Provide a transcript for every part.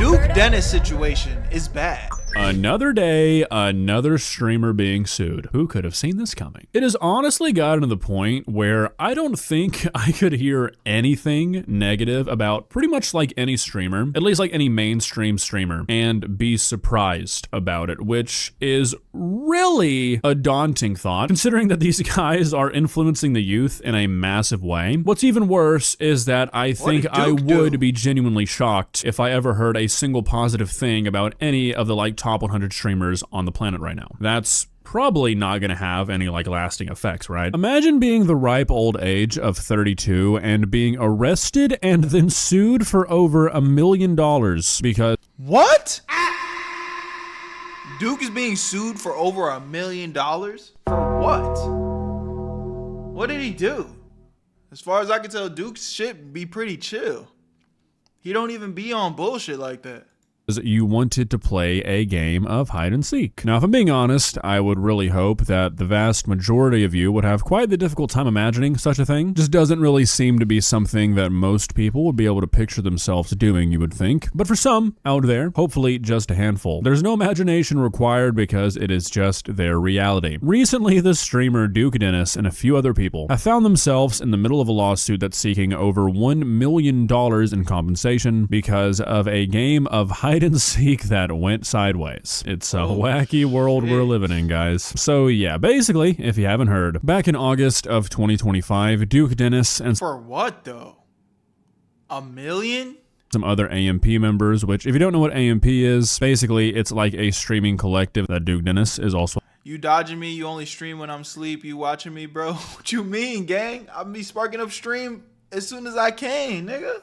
Duke Dennis situation is bad. Another day, another streamer being sued. Who could have seen this coming? It has honestly gotten to the point where I don't think I could hear anything negative about pretty much like any streamer, at least like any mainstream streamer, and be surprised about it, which is really a daunting thought, considering that these guys are influencing the youth in a massive way. What's even worse is that I think I would be genuinely shocked if I ever heard a single positive thing about any of the like top 100 streamers on the planet right now. That's probably not gonna have any like lasting effects, right? Imagine being the ripe old age of 32 and being arrested and then sued for over $1 million because— What? Duke is being sued for over $1 million? For what? What did he do? As far as I can tell, Duke's shit be pretty chill. He don't even be on bullshit like that. You wanted to play a game of hide and seek. Now, if I'm being honest, I would really hope that the vast majority of you would have quite the difficult time imagining such a thing. Just doesn't really seem to be something that most people would be able to picture themselves doing, you would think. But for some out there, hopefully just a handful, there's no imagination required because it is just their reality. Recently, the streamer Duke Dennis and a few other people have found themselves in the middle of a lawsuit that's seeking over $1 million in compensation because of a game of hide and seek that went sideways. It's a wacky world we're living in, guys. So yeah, basically, if you haven't heard, back in August of 2025, Duke Dennis and— For what though? $1 million? Some other AMP members, which if you don't know what AMP is, basically it's like a streaming collective that Duke Dennis is also— You dodging me, you only stream when I'm asleep, you watching me, bro? What you mean, gang? I'll be sparking up stream as soon as I can, nigga.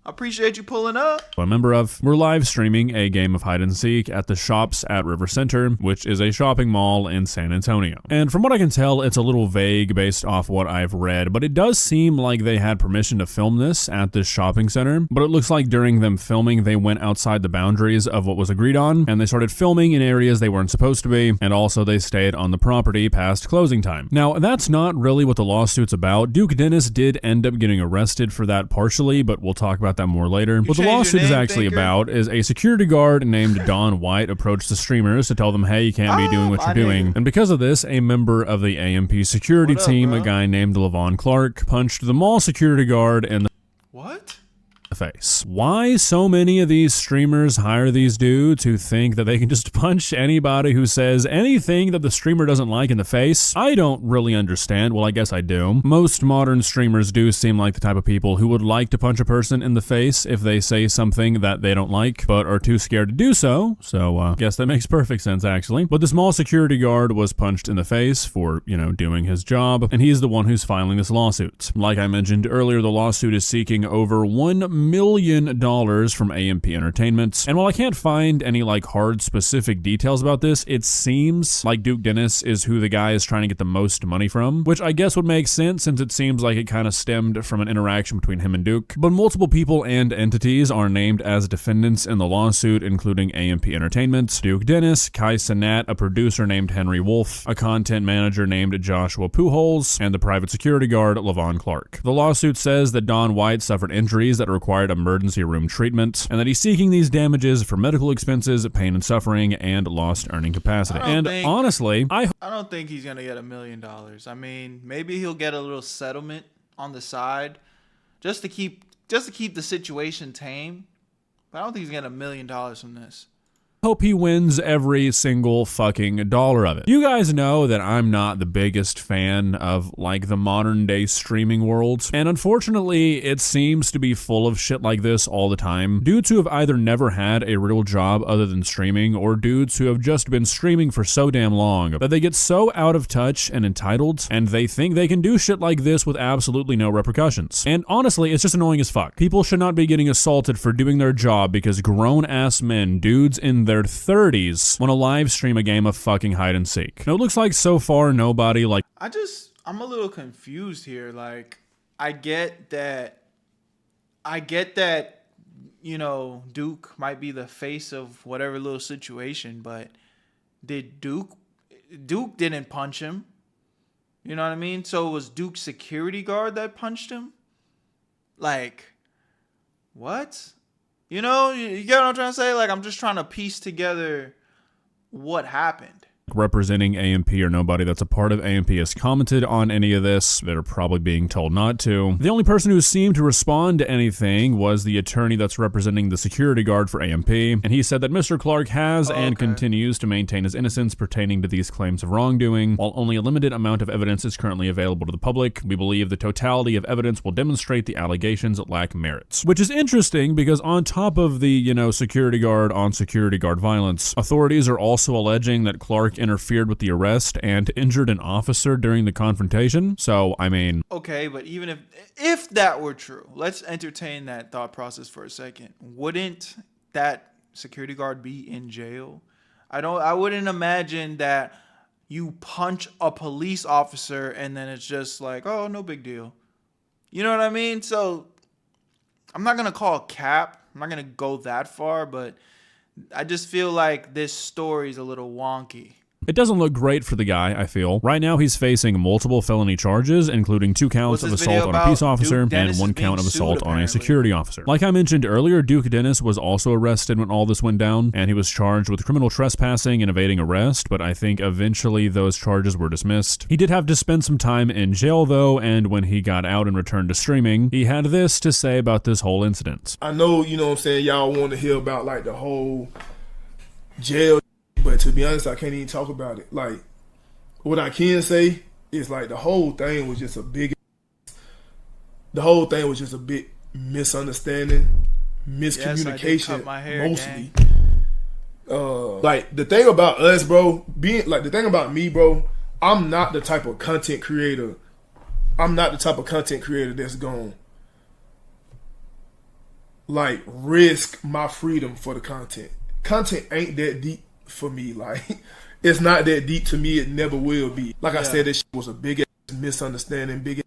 I appreciate you pulling up. a member of. We're live streaming a game of hide and seek at the Shops at River Center, which is a shopping mall in San Antonio. And from what I can tell, it's a little vague based off what I've read, but it does seem like they had permission to film this at this shopping center, but it looks like during them filming, they went outside the boundaries of what was agreed on, and they started filming in areas they weren't supposed to be, and also they stayed on the property past closing time. Now, that's not really what the lawsuit's about. Duke Dennis did end up getting arrested for that partially, but we'll talk about that more later. What the lawsuit is actually about is a security guard named Don White approached the streamers to tell them, hey, you can't be doing what you're doing. And because of this, a member of the AMP security team, a guy named Levon Clark, punched the mall security guard in the— What? face. Why so many of these streamers hire these dudes who think that they can just punch anybody who says anything that the streamer doesn't like in the face? I don't really understand. Well, I guess I do. Most modern streamers do seem like the type of people who would like to punch a person in the face if they say something that they don't like, but are too scared to do so. So, I guess that makes perfect sense, actually. But the small security guard was punched in the face for, you know, doing his job, and he's the one who's filing this lawsuit. Like I mentioned earlier, the lawsuit is seeking over $1 million from AMP Entertainment. And while I can't find any like hard specific details about this, it seems like Duke Dennis is who the guy is trying to get the most money from, which I guess would make sense since it seems like it kind of stemmed from an interaction between him and Duke. But multiple people and entities are named as defendants in the lawsuit, including AMP Entertainment, Duke Dennis, Kai Cenat, a producer named Henry Wolf, a content manager named Joshua Pujols, and the private security guard Levon Clark. The lawsuit says that Don White suffered injuries that required emergency room treatment, and that he's seeking these damages for medical expenses, pain and suffering, and lost earning capacity. And honestly, I don't think he's gonna get $1 million. I mean, maybe he'll get a little settlement on the side, just to keep the situation tame. But I don't think he's getting $1 million from this. hope he wins every single fucking dollar of it. You guys know that I'm not the biggest fan of like the modern day streaming world, and unfortunately it seems to be full of shit like this all the time. Dudes who have either never had a real job other than streaming, or dudes who have just been streaming for so damn long that they get so out of touch and entitled, and they think they can do shit like this with absolutely no repercussions. And honestly, it's just annoying as fuck. People should not be getting assaulted for doing their job because grown ass men, dudes in their 30s, want to live stream a game of fucking hide and seek. Now, it looks like so far nobody like— I'm a little confused here. Like, I get that, you know, Duke might be the face of whatever little situation, but did Duke didn't punch him. You know what I mean? So it was Duke's security guard that punched him? Like, what? You know, you get what I'm trying to say? Like, I'm just trying to piece together what happened. Representing AMP or nobody that's a part of AMP has commented on any of this. They're probably being told not to. The only person who seemed to respond to anything was the attorney that's representing the security guard for AMP, and he said that Mr. Clark has and continues to maintain his innocence pertaining to these claims of wrongdoing. While only a limited amount of evidence is currently available to the public, we believe the totality of evidence will demonstrate the allegations lack merits. Which is interesting because on top of the, security guard on security guard violence, authorities are also alleging that Clark interfered with the arrest and injured an officer during the confrontation. So, I mean... Okay, but even if that were true, let's entertain that thought process for a second. Wouldn't that security guard be in jail? I wouldn't imagine that you punch a police officer and then it's just like, oh, no big deal. You know what I mean? So, I'm not going to call it cap. I'm not going to go that far, but I just feel like this story is a little wonky. It doesn't look great for the guy, I feel. Right now, he's facing multiple felony charges, including 2 counts of assault on a peace officer and 1 count of assault on a security officer. Like I mentioned earlier, Duke Dennis was also arrested when all this went down, and he was charged with criminal trespassing and evading arrest, but I think eventually those charges were dismissed. He did have to spend some time in jail, though, and when he got out and returned to streaming, he had this to say about this whole incident. I know, y'all want to hear about, like, the whole jail. But to be honest, I can't even talk about it. Like, what I can say is, like, the whole thing was just a big misunderstanding, miscommunication, mostly. Like, the thing about us, bro, the thing about me, bro, I'm not the type of content creator that's going like risk my freedom for the content. Content ain't that deep for me. Like, it's not that deep to me. It never will be. Like I said, this shit was a big ass misunderstanding, big ass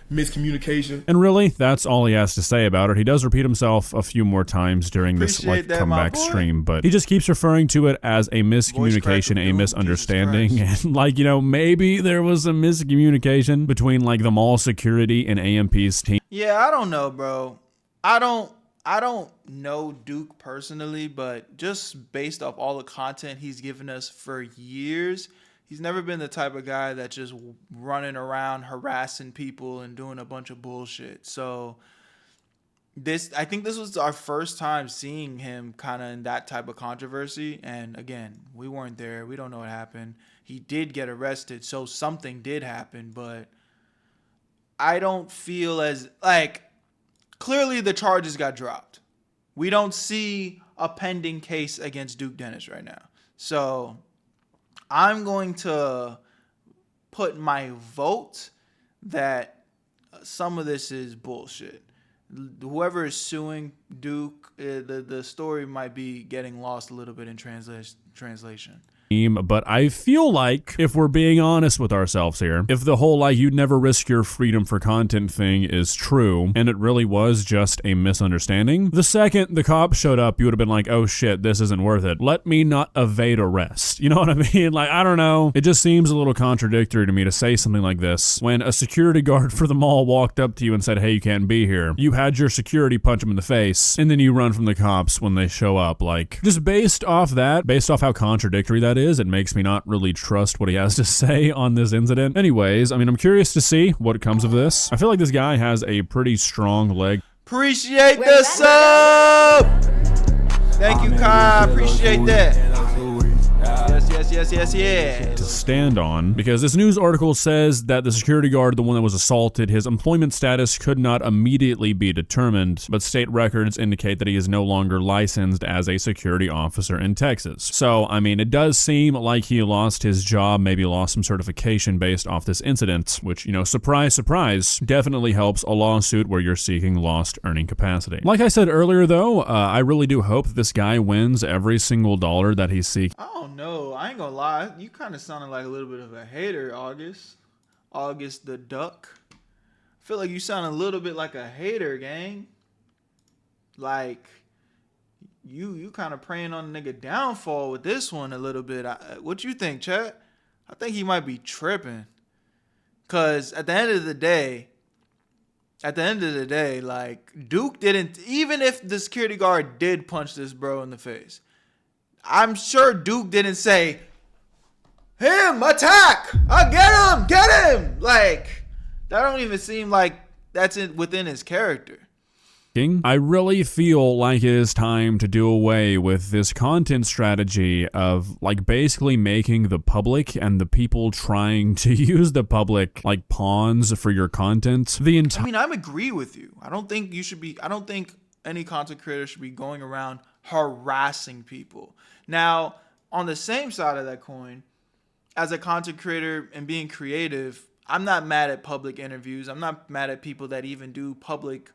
miscommunication. And really, that's all he has to say about it. He does repeat himself a few more times during this comeback stream, but he just keeps referring to it as a miscommunication, a misunderstanding, and maybe there was a miscommunication between like the mall security and AMP's team. Yeah, I don't know, bro. I don't know Duke personally, but just based off all the content he's given us for years, he's never been the type of guy that's just running around harassing people and doing a bunch of bullshit. So I think this was our first time seeing him kind of in that type of controversy. And again, we weren't there. We don't know what happened. He did get arrested, so something did happen, but I don't feel as like clearly the charges got dropped. We don't see a pending case against Duke Dennis right now. So I'm going to put my vote that some of this is bullshit. Whoever is suing Duke, the story might be getting lost a little bit in translation. But I feel like, if we're being honest with ourselves here, if the whole like you'd never risk your freedom for content thing is true, and it really was just a misunderstanding, the second the cops showed up, you would have been like, oh shit, this isn't worth it. Let me not evade arrest. You know what I mean? Like, I don't know. It just seems a little contradictory to me to say something like this when a security guard for the mall walked up to you and said, hey, you can't be here. You had your security punch him in the face, and then you run from the cops when they show up. Like, just based off how contradictory that is, it makes me not really trust what he has to say on this incident. Anyways, I mean, I'm curious to see what comes of this. I feel like this guy has a pretty strong leg. Appreciate the sub! Thank you, Kai. Appreciate that. Yes. To stand on, because this news article says that the security guard, the one that was assaulted, his employment status could not immediately be determined, but state records indicate that he is no longer licensed as a security officer in Texas. So, I mean, it does seem like he lost his job, maybe lost some certification based off this incident, which, surprise, surprise, definitely helps a lawsuit where you're seeking lost earning capacity. Like I said earlier, though, I really do hope that this guy wins every single dollar that he's seeking. I don't know. I ain't gonna lie. You kind of sounded like a little bit of a hater, August. August the Duck. I feel like you sound a little bit like a hater, gang. Like, you kind of preying on the nigga downfall with this one a little bit. What you think, chat? I think he might be tripping. Because at the end of the day, at the end of the day, like, Duke didn't, even if the security guard did punch this bro in the face, I'm sure Duke didn't say, him, attack, get him. Like, that don't even seem like that's within his character. I really feel like it is time to do away with this content strategy of like basically making the public and the people trying to use the public like pawns for your content. I mean, I agree with you. I don't think any content creator should be going around harassing people. Now, on the same side of that coin, as a content creator and being creative, I'm not mad at public interviews. I'm not mad at people that even do public,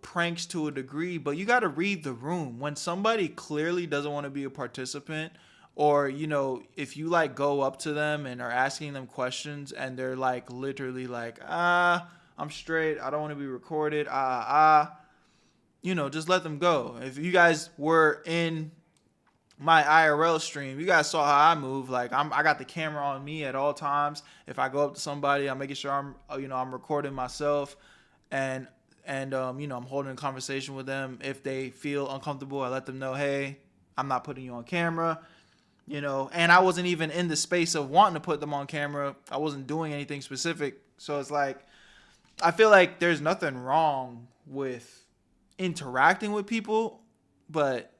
pranks to a degree, but you got to read the room. When somebody clearly doesn't want to be a participant, or, if you like go up to them and are asking them questions and they're like literally like, I'm straight, I don't want to be recorded, just let them go. If you guys were in my IRL stream, you guys saw how I move. Like, I got the camera on me at all times. If I go up to somebody, I'm making sure I'm recording myself, and I'm holding a conversation with them. If they feel uncomfortable, I let them know, hey, I'm not putting you on camera, and I wasn't even in the space of wanting to put them on camera. I wasn't doing anything specific. So it's like, I feel like there's nothing wrong with interacting with people, but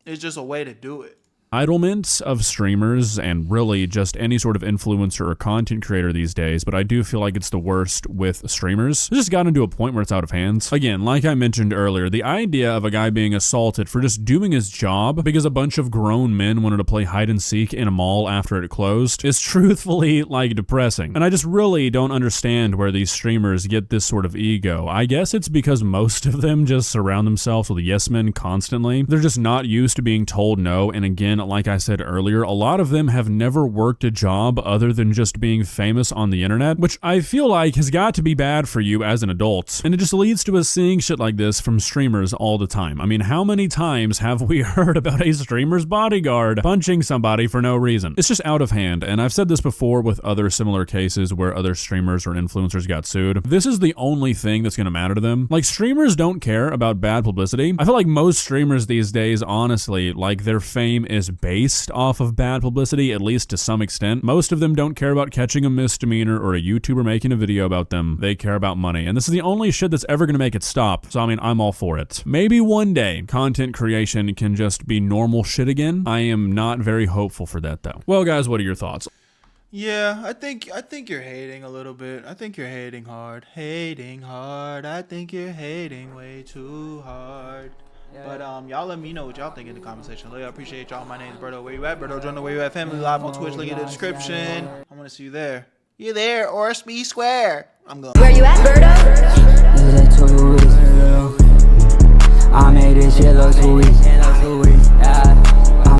it's just a way to do it. Entitlement of streamers and really just any sort of influencer or content creator these days, but I do feel like it's the worst with streamers. It's just gotten to a point where it's out of hands. Again, like I mentioned earlier, the idea of a guy being assaulted for just doing his job because a bunch of grown men wanted to play hide and seek in a mall after it closed is truthfully like depressing. And I just really don't understand where these streamers get this sort of ego. I guess it's because most of them just surround themselves with yes men constantly. They're just not used to being told no, and again, like I said earlier, a lot of them have never worked a job other than just being famous on the internet, which I feel like has got to be bad for you as an adult. And it just leads to us seeing shit like this from streamers all the time. I mean, how many times have we heard about a streamer's bodyguard punching somebody for no reason? It's just out of hand, and I've said this before with other similar cases where other streamers or influencers got sued. This is the only thing that's gonna matter to them. Like, streamers don't care about bad publicity. I feel like most streamers these days, honestly, like, their fame is based off of bad publicity, at least to some extent. Most of them don't care about catching a misdemeanor or a YouTuber making a video about them. They care about money, and this is the only shit that's ever gonna make it stop. So I mean, I'm all for it. Maybe one day content creation can just be normal shit again. I am not very hopeful for that though. Well guys, what are your thoughts? Yeah, I think you're hating a little bit. I think you're hating hard. I think you're hating way too hard. But y'all let me know what y'all think in the comment section. I appreciate y'all. My name is Berto. Where you at? Berto, join the Where You At family live on Twitch. Link in the description. I want to see you there. You there, or be square. I'm going. Where you at, Berto? I made this shit look too easy.